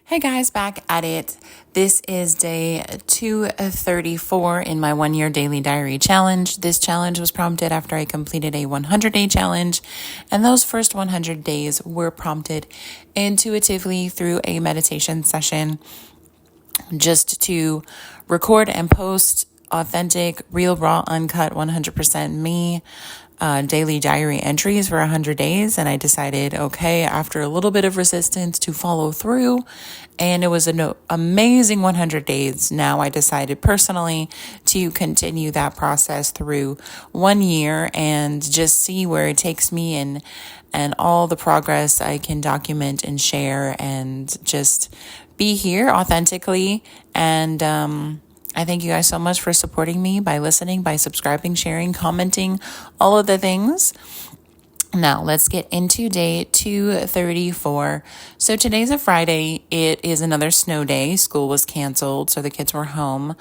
Hey guys, back at it. This is day 234 in my 1 year daily diary challenge. This challenge was prompted after I completed a 100-day challenge, and those first 100 days were prompted intuitively through a meditation session just to record and post authentic, real, raw, uncut, 100% me daily diary entries for 100 days. And I decided, okay, after a little bit of resistance, to follow through. And it was an amazing 100 days. Now I decided personally to continue that process through 1 year and just see where it takes me and all the progress I can document and share and just be here authentically. And I thank you guys so much for supporting me by listening, by subscribing, sharing, commenting, all of the things. Now, let's get into day 234. So today's a Friday. It is another snow day. School was canceled, so the kids were home.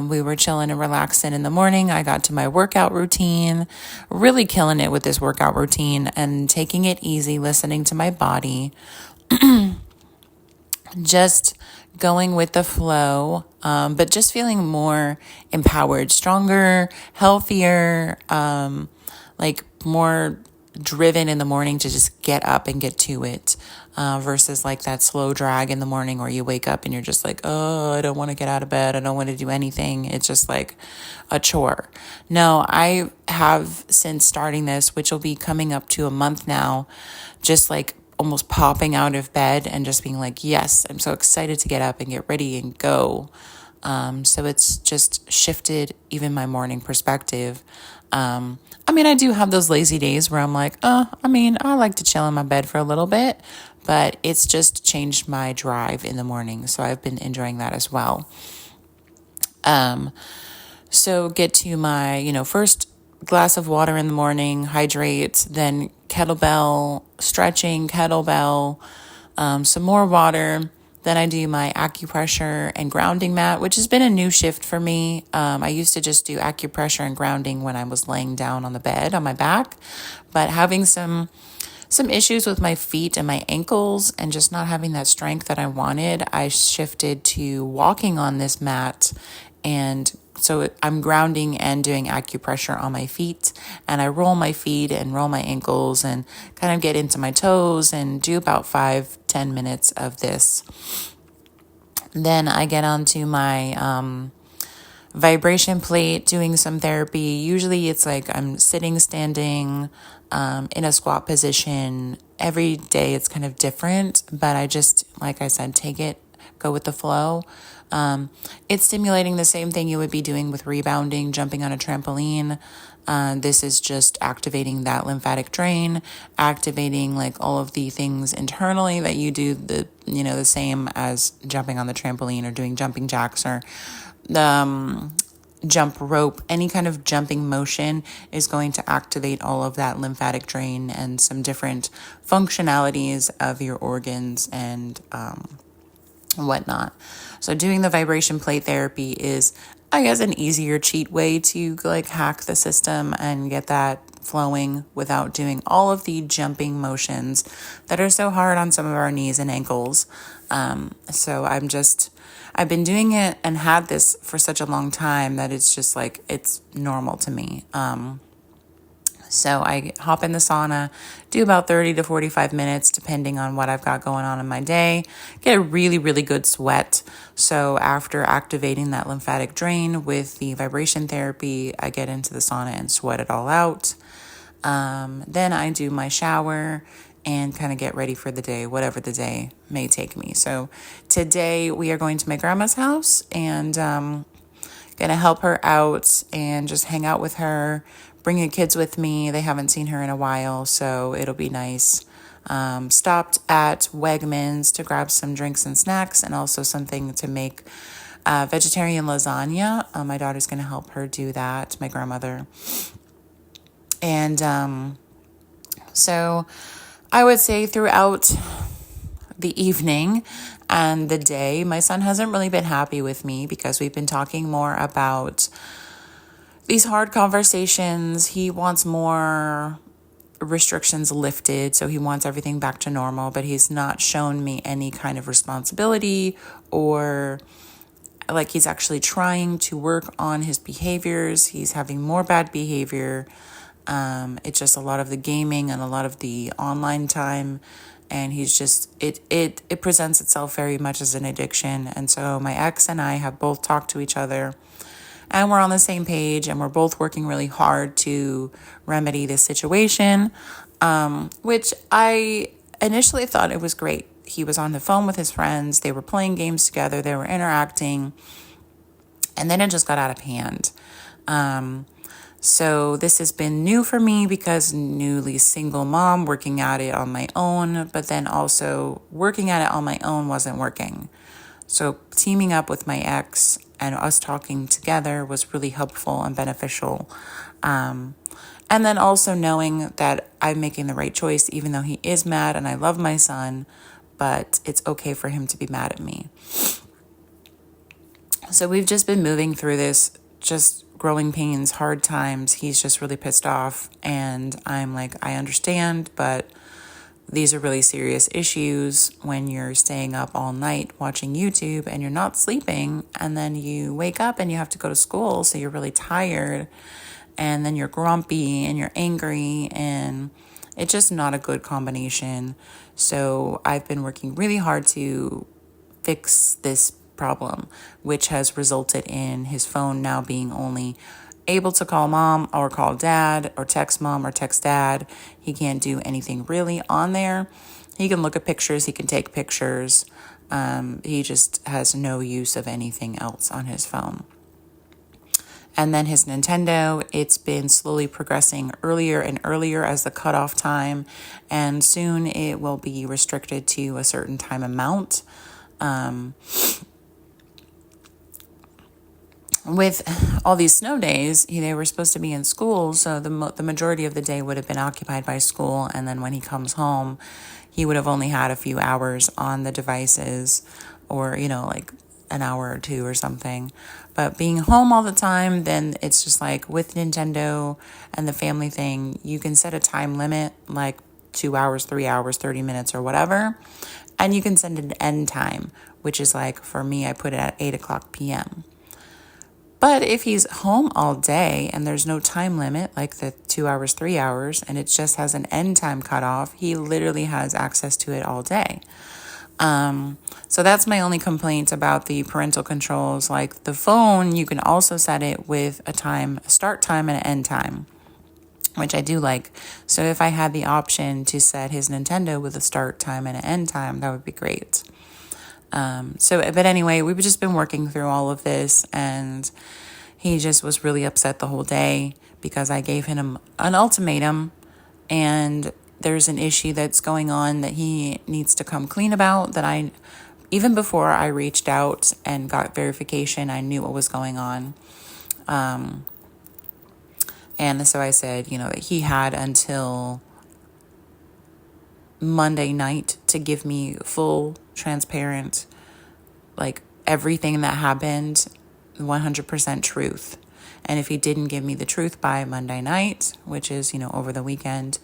We were chilling and relaxing in the morning. I got to my workout routine, really killing it with this workout routine and taking it easy, listening to my body, just going with the flow, but just feeling more empowered, stronger, healthier, like more driven in the morning to just get up and get to it, versus like that slow drag in the morning where you wake up and you're just like, oh, I don't want to get out of bed. I don't want to do anything. It's just like a chore. No, I have, since starting this, which will be coming up to a month now, just like almost popping out of bed and just being like, yes, I'm so excited to get up and get ready and go. So it's just shifted even my morning perspective. I do have those lazy days where I'm like, I like to chill in my bed for a little bit, but it's just changed my drive in the morning. So I've been enjoying that as well. So get to my, first glass of water in the morning, hydrate, then kettlebell, stretching, kettlebell, some more water. Then I do my acupressure and grounding mat, which has been a new shift for me. I used to just do acupressure and grounding when I was laying down on the bed on my back, but having some issues with my feet and my ankles and just not having that strength that I wanted, I shifted to walking on this mat. And so I'm grounding and doing acupressure on my feet, and I roll my feet and roll my ankles and kind of get into my toes and do about 5-10 minutes of this. Then I get onto my vibration plate, doing some therapy. Usually it's like I'm sitting, standing, in a squat position. Every day it's kind of different, but I just, like I said, take it, go with the flow. It's stimulating the same thing you would be doing with rebounding, jumping on a trampoline. This is just activating that lymphatic drain, activating like all of the things internally that you do the same as jumping on the trampoline or doing jumping jacks or jump rope. Any kind of jumping motion is going to activate all of that lymphatic drain and some different functionalities of your organs and whatnot. So doing the vibration plate therapy is, I guess, an easier cheat way to like hack the system and get that flowing without doing all of the jumping motions that are so hard on some of our knees and ankles. So I've been doing it and had this for such a long time that it's just like, it's normal to me. So I hop in the sauna, do about 30 to 45 minutes, depending on what I've got going on in my day, get a really, really good sweat. So after activating that lymphatic drain with the vibration therapy, I get into the sauna and sweat it all out. Then I do my shower and kind of get ready for the day, whatever the day may take me. So today we are going to my grandma's house and going to help her out and just hang out with her, bring the kids with me. They haven't seen her in a while, so it'll be nice. Stopped at Wegmans to grab some drinks and snacks and also something to make vegetarian lasagna. My daughter's going to help her do that, my grandmother. And so I would say throughout the evening and the day, my son hasn't really been happy with me because we've been talking more about these hard conversations. He wants more restrictions lifted, so he wants everything back to normal, but he's not shown me any kind of responsibility or like he's actually trying to work on his behaviors. He's having more bad behavior. It's just a lot of the gaming and a lot of the online time, and he's just it presents itself very much as an addiction. And so my ex and I have both talked to each other, and we're on the same page, and we're both working really hard to remedy this situation, which I initially thought it was great. He was on the phone with his friends, they were playing games together, they were interacting, and then it just got out of hand. So this has been new for me because newly single mom, working at it on my own, but then also working at it on my own wasn't working. So teaming up with my ex and us talking together was really helpful and beneficial. And then also knowing that I'm making the right choice, even though he is mad and I love my son, but it's okay for him to be mad at me. So we've just been moving through this, just growing pains, hard times. He's just really pissed off. And I'm like, I understand, but these are really serious issues when you're staying up all night watching YouTube and you're not sleeping. And then you wake up and you have to go to school. So you're really tired. And then you're grumpy and you're angry. And it's just not a good combination. So I've been working really hard to fix this problem, which has resulted in his phone now being only able to call mom or call dad or text mom or text dad. He can't do anything really on there. He can look at pictures, he can take pictures. He just has no use of anything else on his phone. And then his Nintendo, it's been slowly progressing earlier and earlier as the cutoff time, and soon it will be restricted to a certain time amount. With all these snow days, they were supposed to be in school, so the majority of the day would have been occupied by school, and then when he comes home, he would have only had a few hours on the devices, or, like an hour or two or something. But being home all the time, then it's just like with Nintendo and the family thing, you can set a time limit, like 2 hours, 3 hours, 30 minutes or whatever. And you can set an end time, which is like, for me, I put it at 8 o'clock p.m. But if he's home all day and there's no time limit, like the 2 hours, 3 hours, and it just has an end time cutoff, he literally has access to it all day. So that's my only complaint about the parental controls. Like the phone, you can also set it with a start time and an end time, which I do like. So if I had the option to set his Nintendo with a start time and an end time, that would be great. But anyway, we've just been working through all of this, and he just was really upset the whole day because I gave him an ultimatum, and there's an issue that's going on that he needs to come clean about, that even before I reached out and got verification, I knew what was going on. And so I said, that he had until Monday night to give me full, transparent, like everything that happened, 100% truth. And if he didn't give me the truth by Monday night, which is, over the weekend,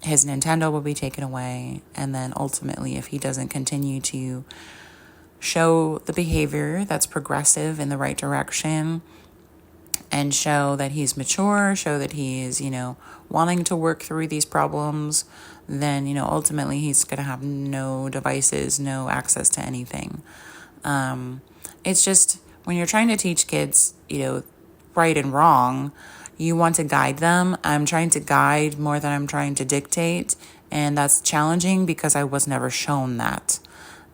his Nintendo will be taken away. And then ultimately, if he doesn't continue to show the behavior that's progressive in the right direction, and show that he's mature, show that he is, wanting to work through these problems, then, ultimately he's going to have no devices, no access to anything. It's just when you're trying to teach kids, right and wrong, you want to guide them. I'm trying to guide more than I'm trying to dictate. And that's challenging because I was never shown that.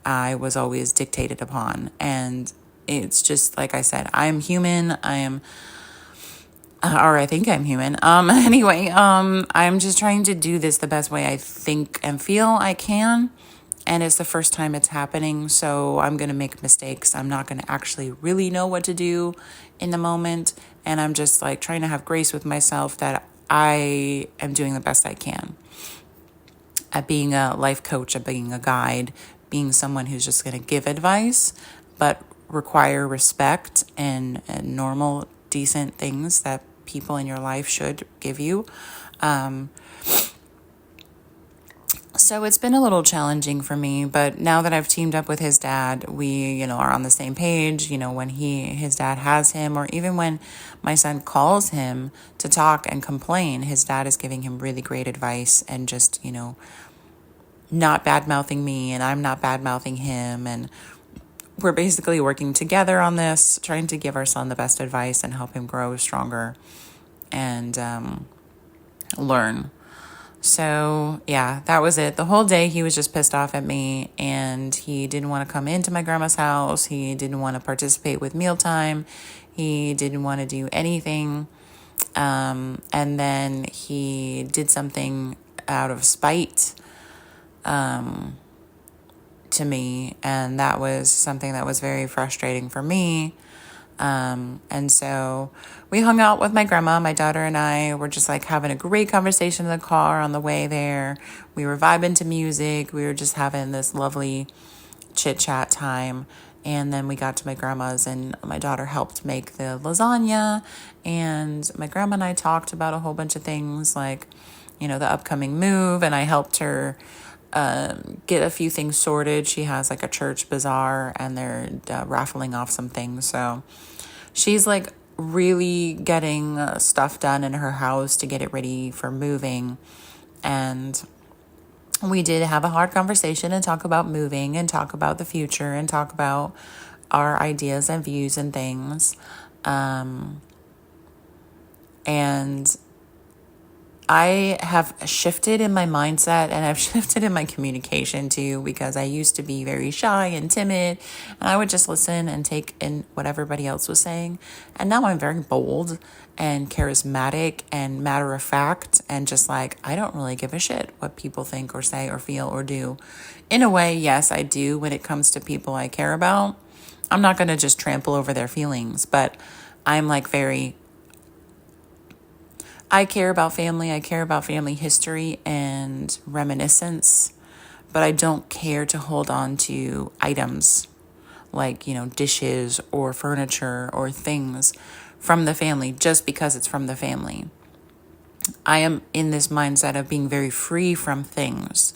I was always dictated upon. And it's just, like I said, I'm human. Or I think I'm human. Anyway, I'm just trying to do this the best way I think and feel I can. And it's the first time it's happening, so I'm going to make mistakes. I'm not going to actually really know what to do in the moment. And I'm just like trying to have grace with myself that I am doing the best I can at being a life coach, at being a guide, being someone who's just going to give advice, but require respect and normal, decent things that people in your life should give you. So it's been a little challenging for me, but now that I've teamed up with his dad, we, are on the same page, when his dad has him, or even when my son calls him to talk and complain, his dad is giving him really great advice and just, not bad-mouthing me, and I'm not bad-mouthing him, and we're basically working together on this, trying to give our son the best advice and help him grow stronger and learn. So, yeah, that was it. The whole day he was just pissed off at me, and he didn't want to come into my grandma's house. He didn't want to participate with mealtime. He didn't want to do anything. And then he did something out of spite to me, and that was something that was very frustrating for me. And so we hung out with my grandma. My daughter and I were just like having a great conversation in the car on the way there. We were vibing to music. We were just having this lovely chit chat time. And then we got to my grandma's, and my daughter helped make the lasagna. And my grandma and I talked about a whole bunch of things like, the upcoming move. And I helped her get a few things sorted. She has like a church bazaar, and they're raffling off some things. So she's like really getting stuff done in her house to get it ready for moving. And we did have a hard conversation and talk about moving and talk about the future and talk about our ideas and views and things. And I have shifted in my mindset, and I've shifted in my communication too, because I used to be very shy and timid, and I would just listen and take in what everybody else was saying. And now I'm very bold and charismatic and matter of fact, and just like, I don't really give a shit what people think or say or feel or do. In a way, yes, I do when it comes to people I care about. I'm not going to just trample over their feelings, but I'm like I care about family. I care about family history and reminiscence, but I don't care to hold on to items like, dishes or furniture or things from the family just because it's from the family. I am in this mindset of being very free from things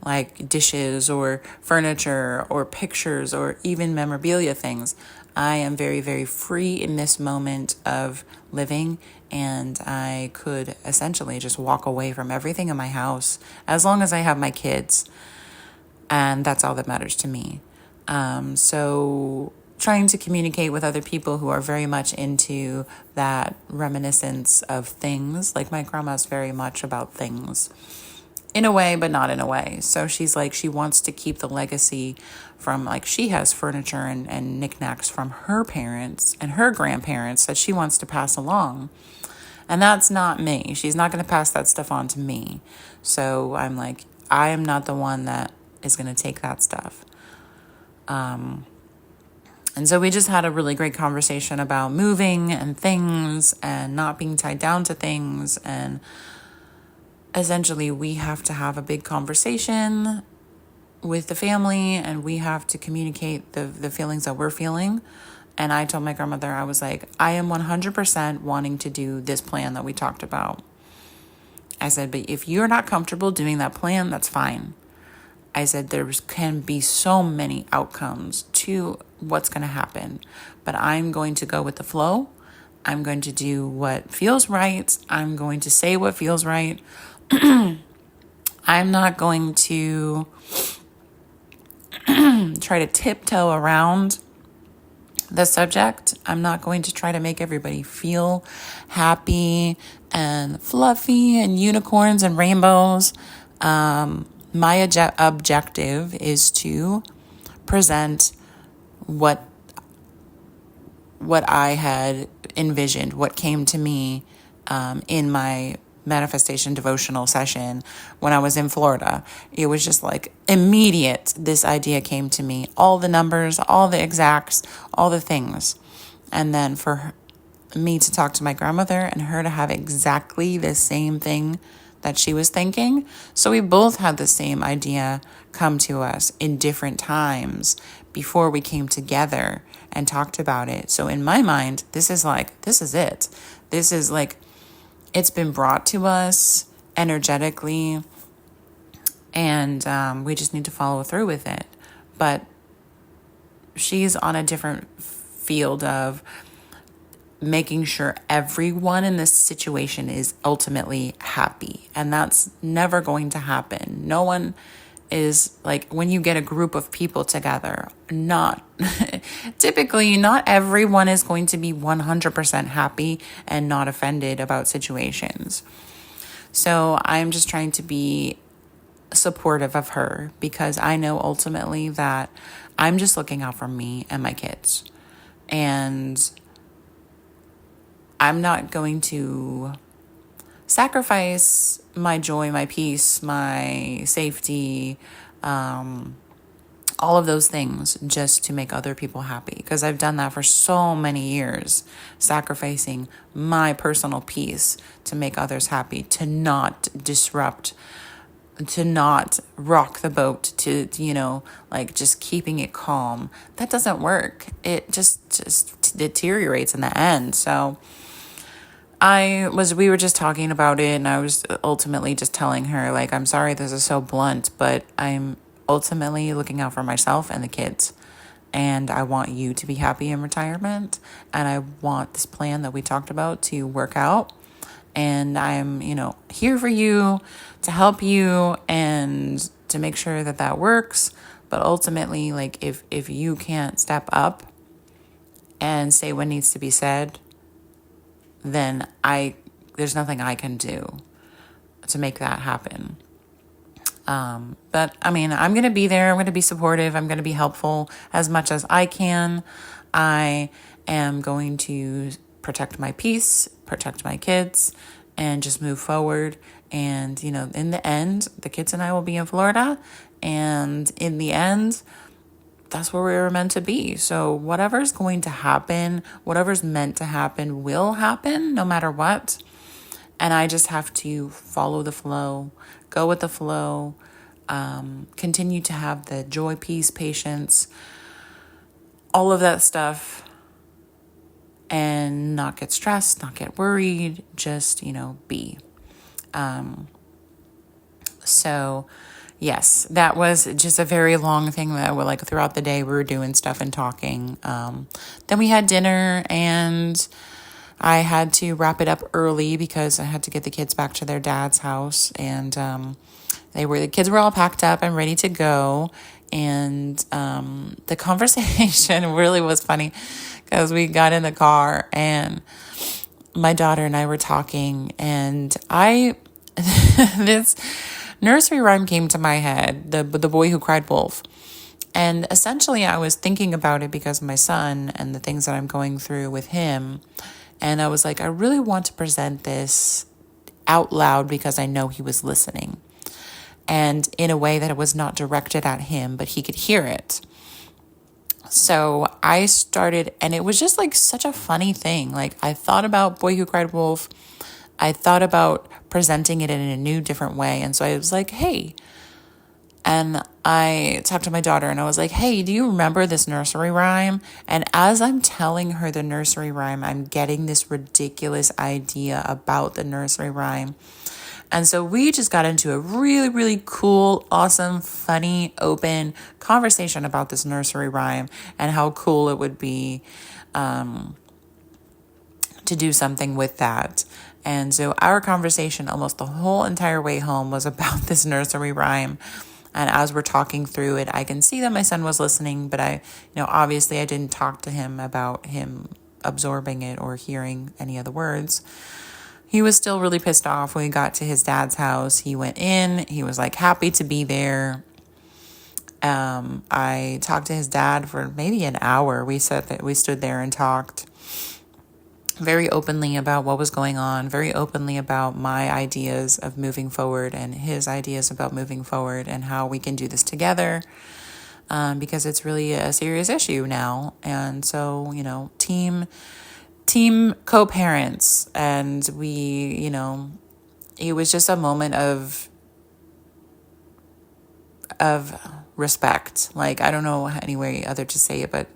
like dishes or furniture or pictures or even memorabilia things. I am very, very free in this moment of living, and I could essentially just walk away from everything in my house as long as I have my kids, and that's all that matters to me. So trying to communicate with other people who are very much into that reminiscence of things, like my grandma's very much about things. In a way, but not in a way. So she's like, she wants to keep the legacy from, like, she has furniture and knickknacks from her parents and her grandparents that she wants to pass along. And that's not me. She's not going to pass that stuff on to me. So I'm like, I am not the one that is going to take that stuff. And so we just had a really great conversation about moving and things and not being tied down to things, and essentially, we have to have a big conversation with the family, and we have to communicate the feelings that we're feeling. And I told my grandmother, I was like, I am 100% wanting to do this plan that we talked about. I said, but if you're not comfortable doing that plan, that's fine. I said, there can be so many outcomes to what's going to happen, but I'm going to go with the flow. I'm going to do what feels right. I'm going to say what feels right. I'm not going to try to tiptoe around the subject. I'm not going to try to make everybody feel happy and fluffy and unicorns and rainbows. My objective is to present what I had envisioned, what came to me in my manifestation devotional session when I was in Florida. It was just like immediate. This idea came to me, all the numbers, all the exacts, all the things. And then for me to talk to my grandmother and her to have exactly the same thing that she was thinking. So we both had the same idea come to us in different times before we came together and talked about it. So in my mind, this is it. This is like, it's been brought to us energetically, and we just need to follow through with it. But she's on a different field of making sure everyone in this situation is ultimately happy. And that's never going to happen. No one is like, when you get a group of people together, not typically, not everyone is going to be 100% happy and not offended about situations. So I'm just trying to be supportive of her, because I know ultimately that I'm just looking out for me and my kids. And I'm not going to sacrifice my joy, my peace, my safety, all of those things just to make other people happy. Because I've done that for so many years, sacrificing my personal peace to make others happy, to not disrupt, to not rock the boat, to, like just keeping it calm. That doesn't work. It just deteriorates in the end. So we were just talking about it, and I was ultimately just telling her, like, I'm sorry this is so blunt, but I'm ultimately looking out for myself and the kids. And I want you to be happy in retirement. And I want this plan that we talked about to work out. And I'm, here for you to help you and to make sure that that works. But ultimately, like, if you can't step up and say what needs to be said, then there's nothing I can do to make that happen. But I mean, I'm going to be there. I'm going to be supportive. I'm going to be helpful as much as I can. I am going to protect my peace, protect my kids, and just move forward. And, in the end, the kids and I will be in Florida. And in the end, that's where we were meant to be. So whatever's going to happen, whatever's meant to happen will happen no matter what. And I just have to follow the flow, go with the flow, continue to have the joy, peace, patience, all of that stuff, and not get stressed, not get worried, just, be. So yes, that was just a very long thing that we're like throughout the day we were doing stuff and talking. Then we had dinner, and I had to wrap it up early because I had to get the kids back to their dad's house, and the kids were all packed up and ready to go. And the conversation really was funny because we got in the car and my daughter and I were talking, and this nursery rhyme came to my head, the boy who cried wolf. And essentially I was thinking about it because of my son and the things that I'm going through with him. And I was like, I really want to present this out loud because I know he was listening. And in a way that it was not directed at him, but he could hear it. So I started, and it was just like such a funny thing. Like, I thought about Boy Who Cried Wolf. I thought about presenting it in a new, different way. And so I was like, hey. And I talked to my daughter and I was like, hey, do you remember this nursery rhyme? And as I'm telling her the nursery rhyme, I'm getting this ridiculous idea about the nursery rhyme. And so we just got into a really, really cool, awesome, funny, open conversation about this nursery rhyme and how cool it would be to do something with that. And so our conversation almost the whole entire way home was about this nursery rhyme. And as we're talking through it, I can see that my son was listening, but obviously I didn't talk to him about him absorbing it or hearing any of the words. He was still really pissed off when we got to his dad's house. He went in, he was like happy to be there. I talked to his dad for maybe an hour. We stood there and talked very openly about what was going on, very openly about my ideas of moving forward and his ideas about moving forward and how we can do this together, because it's really a serious issue now. And so, team co-parents, and we, it was just a moment of respect. Like, I don't know any way other to say it, but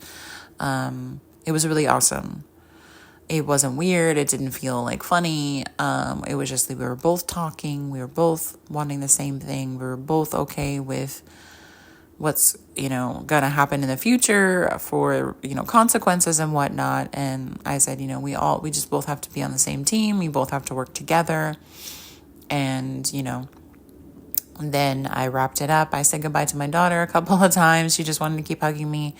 it was really awesome. it wasn't weird. It didn't feel like funny. It was just that we were both talking. We were both wanting the same thing. We were both okay with what's, gonna happen in the future for, consequences and whatnot. And I said, we just both have to be on the same team. We both have to work together. And, then I wrapped it up. I said goodbye to my daughter a couple of times. She just wanted to keep hugging me.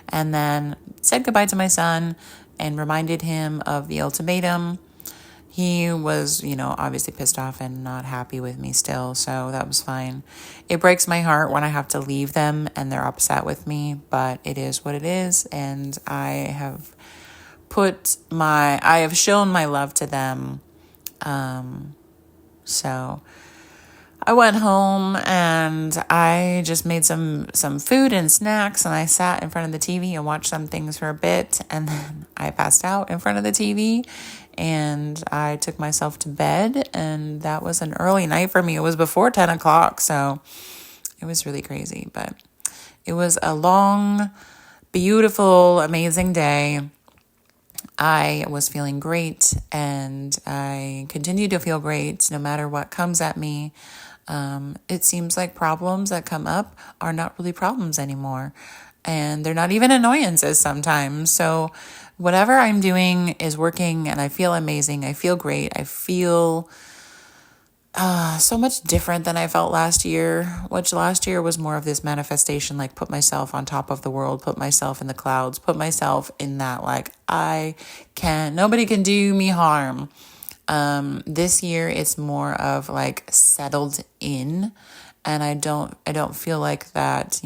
And then said goodbye to my son and reminded him of the ultimatum. He was, obviously pissed off and not happy with me still, so that was fine. It breaks my heart when I have to leave them and they're upset with me, but it is what it is, and I have shown my love to them. So I went home and I just made some food and snacks, and I sat in front of the TV and watched some things for a bit, and then I passed out in front of the TV and I took myself to bed, and that was an early night for me. It was before 10 o'clock, so it was really crazy, but it was a long, beautiful, amazing day. I was feeling great, and I continue to feel great no matter what comes at me. It seems like problems that come up are not really problems anymore, and they're not even annoyances sometimes. So whatever I'm doing is working, and I feel amazing. I feel great. I feel so much different than I felt last year, which last year was more of this manifestation, like put myself on top of the world, put myself in the clouds, put myself in that, like, nobody can do me harm. This year it's more of like settled in, and I don't feel like that,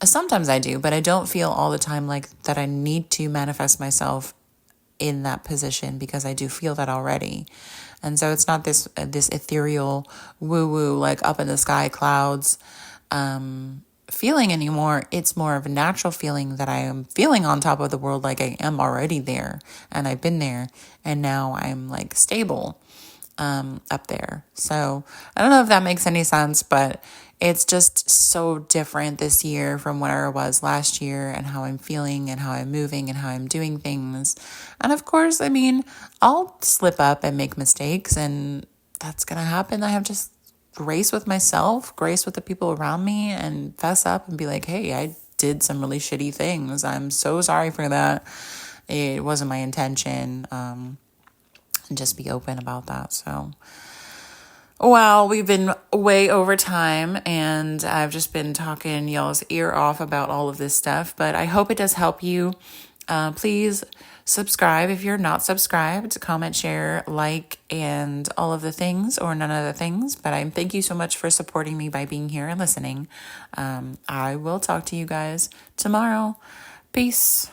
sometimes I do, but I don't feel all the time like that I need to manifest myself in that position, because I do feel that already. And so it's not this ethereal woo-woo, like up in the sky clouds, feeling anymore. It's more of a natural feeling that I am feeling on top of the world, like I am already there, and I've been there, and now I'm like stable up there. So I don't know if that makes any sense, but it's just so different this year from where I was last year, and how I'm feeling and how I'm moving and how I'm doing things. And of course, I'll slip up and make mistakes, and that's going to happen. I have just grace with myself, grace with the people around me, and fess up and be like, hey, I did some really shitty things. I'm so sorry for that. It wasn't my intention. And just be open about that. So, well, we've been way over time, and I've just been talking y'all's ear off about all of this stuff, but I hope it does help you. Please subscribe if you're not subscribed, comment, share, like, and all of the things, or none of the things. But I thank you so much for supporting me by being here and listening. I will talk to you guys tomorrow. Peace.